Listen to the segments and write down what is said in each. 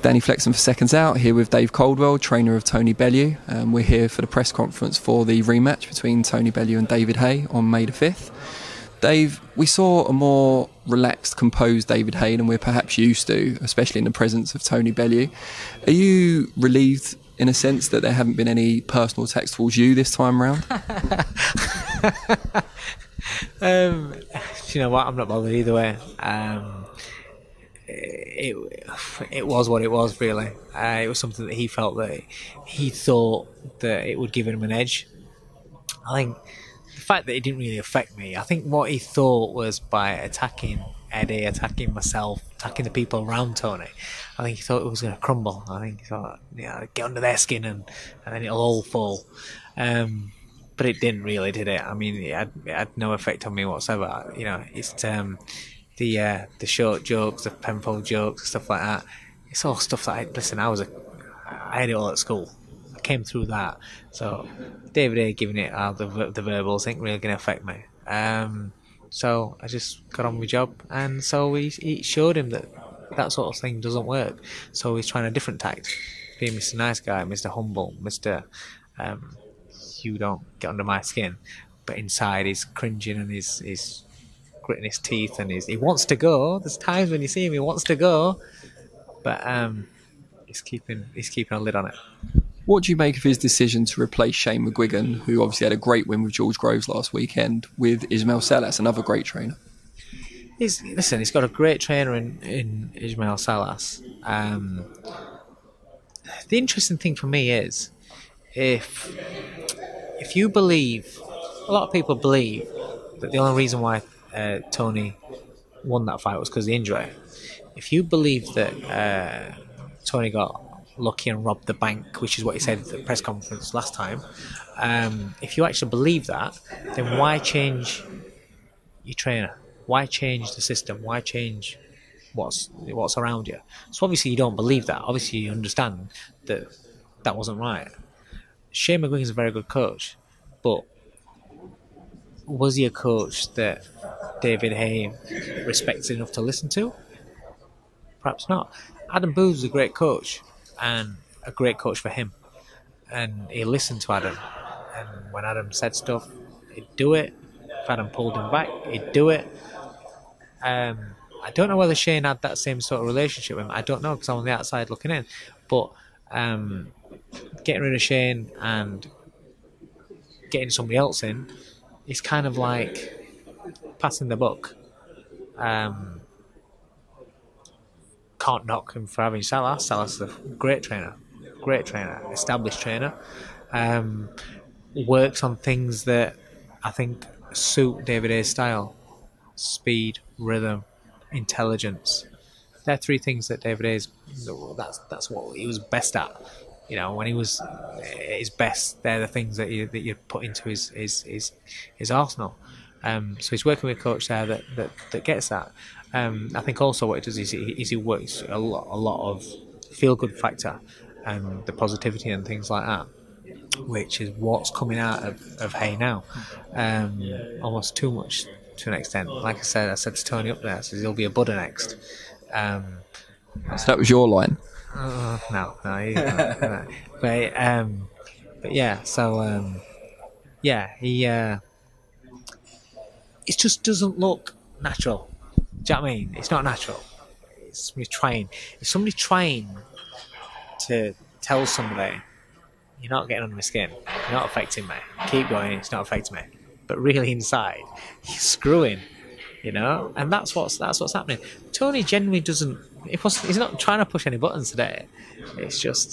Danny Flexen for Seconds Out, here with Dave Coldwell, trainer of Tony Bellew. We're here for the press conference for the rematch between Tony Bellew and David Haye on May the 5th. Dave, we saw a more relaxed, composed David Haye than we're perhaps used to, especially in the presence of Tony Bellew. Are you relieved, in a sense, that there haven't been any personal attacks towards you this time round? You know what, I'm not bothered either way. It was what it was, really. It was something that he felt that he thought that it would give him an edge. I think the fact that it didn't really affect me, I think what he thought was by attacking Eddie, attacking myself, attacking the people around Tony, I think he thought it was going to crumble. I think he thought, get under their skin and then it'll all fall. But it didn't really, did it? I mean, it had no effect on me whatsoever. It's the short jokes, the Penfold jokes, stuff like that. It's all stuff that I had it all at school. I came through that. So David Haye giving it out the verbals ain't really going to affect me. So I just got on with my job, and so he showed him that sort of thing doesn't work. So he's trying a different tact, being Mr. Nice Guy, Mr. Humble, Mr. You don't get under my skin. But inside he's cringing and he's gritting his teeth, and he wants to go. There's times when you see him, he wants to go, but he's keeping a lid on it. What do you make of his decision to replace Shane McGuigan, who obviously had a great win with George Groves last weekend, with Ismail Salas, another great trainer? He's got a great trainer in Ismail Salas. The interesting thing for me is, if you believe, a lot of people believe that the only reason why Tony won that fight was because of the injury. If you believe that Tony got lucky and robbed the bank, which is what he said at the press conference last time, if you actually believe that, then why change your trainer? Why change the system? Why change what's around you? So obviously you don't believe that. Obviously you understand that wasn't right. Shane McGuigan's a very good coach, but was he a coach that David Haye respects enough to listen to? Perhaps not. Adam Booth's a great coach, and a great coach for him. And he listened to Adam. And when Adam said stuff, he'd do it. If Adam pulled him back, he'd do it. I don't know whether Shane had that same sort of relationship with him. I don't know, because I'm on the outside looking in. But getting rid of Shane and getting somebody else in, it's kind of like passing the buck. Can't knock him for having Salas. Salas is a great trainer, established trainer. Works on things that I think suit David Haye's style: speed, rhythm, intelligence. They're three things that David Haye's, that's what he was best at. When he was at his best, they're the things that you put into his arsenal. So he's working with a coach there that gets that. I think also what he does is he works a lot of feel-good factor and the positivity and things like that, which is what's coming out of Haye now. Almost too much to an extent. Like I said to Tony up there, so he'll be a Buddha next. So that was your line? No. But yeah, so he it just doesn't look natural. Do you know what I mean? It's not natural. It's somebody trying. If somebody trying to tell somebody, you're not getting under my skin, you're not affecting me, keep going, it's not affecting me, but really inside, he's screwing, and that's what's happening. Tony genuinely doesn't. He's not trying to push any buttons today. It's just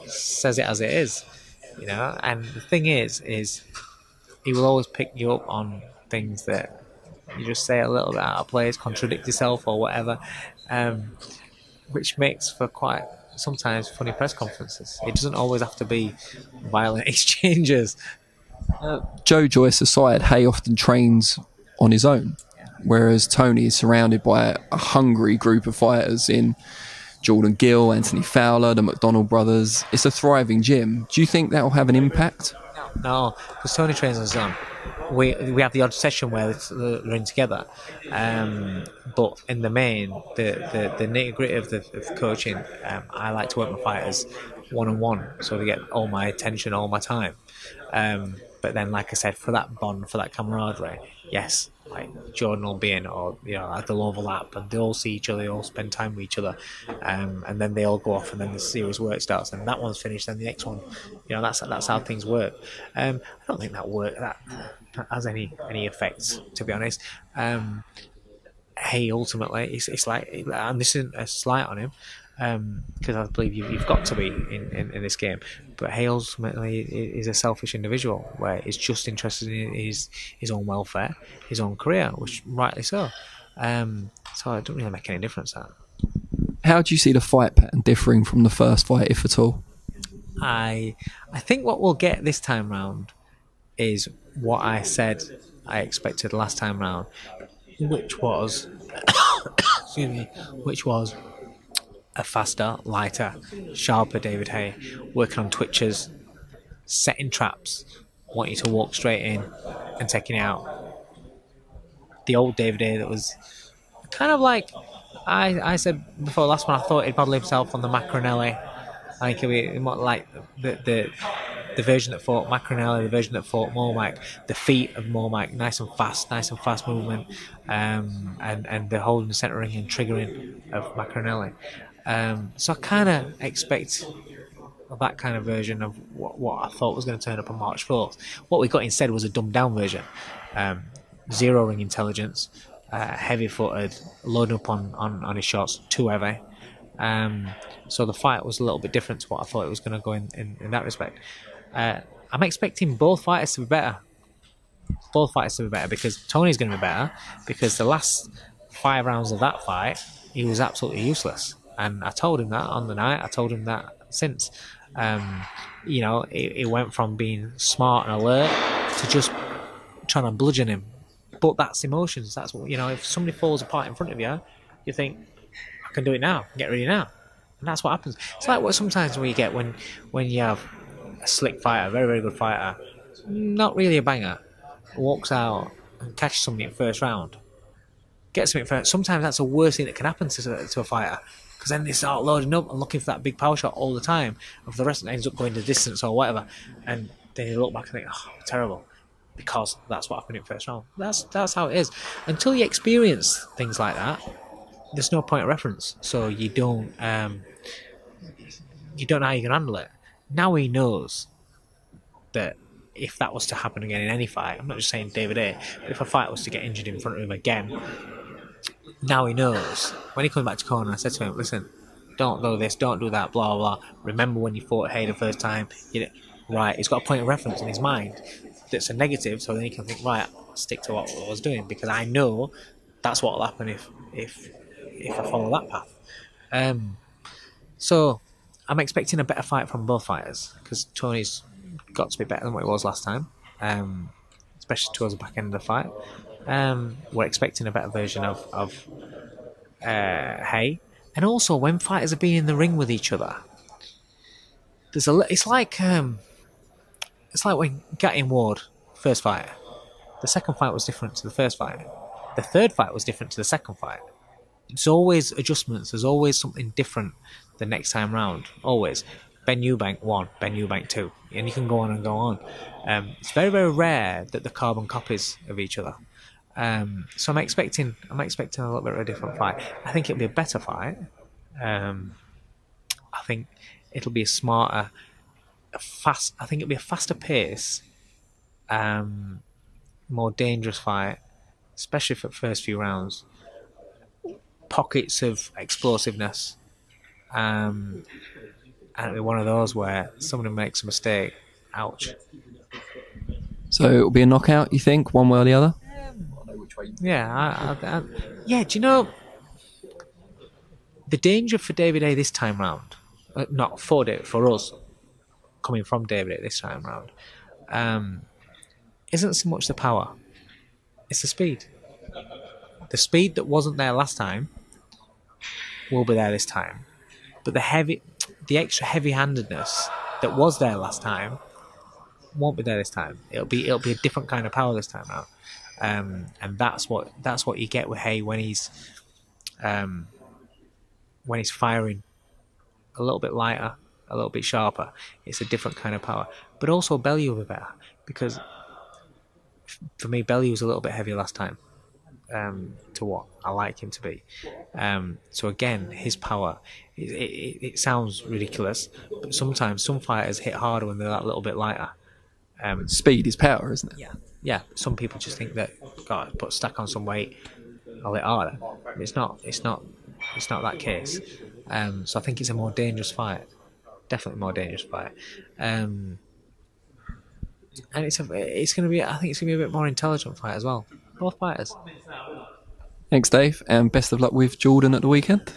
says it as it is, And the thing is he will always pick you up on things that you just say a little bit out of place, contradict yourself or whatever, which makes for quite sometimes funny press conferences. It doesn't always have to be violent exchanges. Joe Joyce aside, Haye often trains on his own, whereas Tony is surrounded by a hungry group of fighters in Jordan Gill, Anthony Fowler, the McDonald brothers. It's a thriving gym. Do you think that will have an impact? No, because Tony trains on his own. We have the odd session where they're in together, but in the main, the nitty gritty of the coaching, I like to work my fighters one-on-one, so they get all my attention, all my time. But then, like I said, for that bond, for that camaraderie, yes, like Jordan will be in, or they'll overlap, and they all see each other, they all spend time with each other, and then they all go off, and then the serious work starts, and that one's finished, then the next one, that's how things work. I don't think that has any effects, to be honest. Hey, ultimately, it's like, and this isn't a slight on him, because I believe you've got to be in this game. But Haye ultimately is a selfish individual where he's just interested in his own welfare, his own career, which rightly so. So it doesn't really make any difference, that. How do you see the fight pattern differing from the first fight, if at all? I think what we'll get this time round is what I said I expected last time round, which was a faster, lighter, sharper David Haye, working on twitches, setting traps, want you to walk straight in and taking it out. The old David Haye that was kind of like I said before last one, I thought he'd model himself on the Macronelli. I think he'd be more like the version that fought Macronelli, the version that fought Mormac, the feet of Mormac, nice and fast movement, and the holding, centering and triggering of Macronelli. So I kind of expect that kind of version of what I thought was going to turn up on March 4th. What we got instead was a dumbed down version. Zero ring intelligence, heavy-footed, loading up on his shots, too heavy. So the fight was a little bit different to what I thought it was going to go in that respect. I'm expecting both fighters to be better. Both fighters to be better, because Tony's going to be better, because the last 5 rounds of that fight, he was absolutely useless. And I told him that on the night. I told him that since. It went from being smart and alert to just trying to bludgeon him. But that's emotions. That's what, if somebody falls apart in front of you, you think, I can do it now. Get ready now. And that's what happens. It's like what sometimes we get when you have a slick fighter, a very, very good fighter, not really a banger, walks out and catches something in the first round. Gets something first. Sometimes that's the worst thing that can happen to a fighter. Because then they start loading up and looking for that big power shot all the time. If the rest ends up going the distance or whatever, and then you look back and think, oh, terrible. Because that's what happened in the first round. That's how it is. Until you experience things like that, there's no point of reference. So you don't know how you can handle it. Now he knows that if that was to happen again in any fight, I'm not just saying David Haye, but if a fight was to get injured in front of him again, now he knows. When he comes back to corner, I said to him, listen, don't do this, don't do that, blah, blah, blah. Remember when you fought Haye the first time? Right, he's got a point of reference in his mind that's a negative, so then he can think, right, I'll stick to what I was doing, because I know that's what will happen if I follow that path. So I'm expecting a better fight from both fighters, because Tony's got to be better than what he was last time, especially towards the back end of the fight. We're expecting a better version of Haye, and also when fighters are being in the ring with each other, it's like when Gatti and Ward first fight. The second fight was different to the first fight. The third fight was different to the second fight. There's always adjustments. There's always something different the next time round. Always. Ben Eubank 1, Ben Eubank 2, and you can go on and go on. It's very, very rare that they're carbon copies of each other. So I'm expecting a little bit of a different fight. I think it'll be a better fight. I think it'll be a smarter, I think it'll be a faster pace, more dangerous fight, especially for the first few rounds. Pockets of explosiveness, and it'll be one of those where somebody makes a mistake. Ouch. So it'll be a knockout, you think, one way or the other? Yeah, yeah. Do you know the danger for David Haye this time round? Not for David, for us, coming from David Haye this time round, isn't so much the power; it's the speed. The speed that wasn't there last time will be there this time. but the extra heavy-handedness that was there last time won't be there this time. It'll be a different kind of power this time out, and that's what you get with Haye when he's firing a little bit lighter, a little bit sharper. It's a different kind of power. But also Bellew will be better, because for me Bellew was a little bit heavier last time to what I like him to be. So again, his power, it sounds ridiculous, but sometimes some fighters hit harder when they're that little bit lighter. Speed is power, isn't it? Yeah. Some people just think that, God, put stack on some weight, I'll hit harder. It's not that case. So I think it's a more dangerous fight. Definitely more dangerous fight. And it's going to be. I think it's going to be a bit more intelligent fight as well. Both fighters. Thanks, Dave, and best of luck with Jordan at the weekend.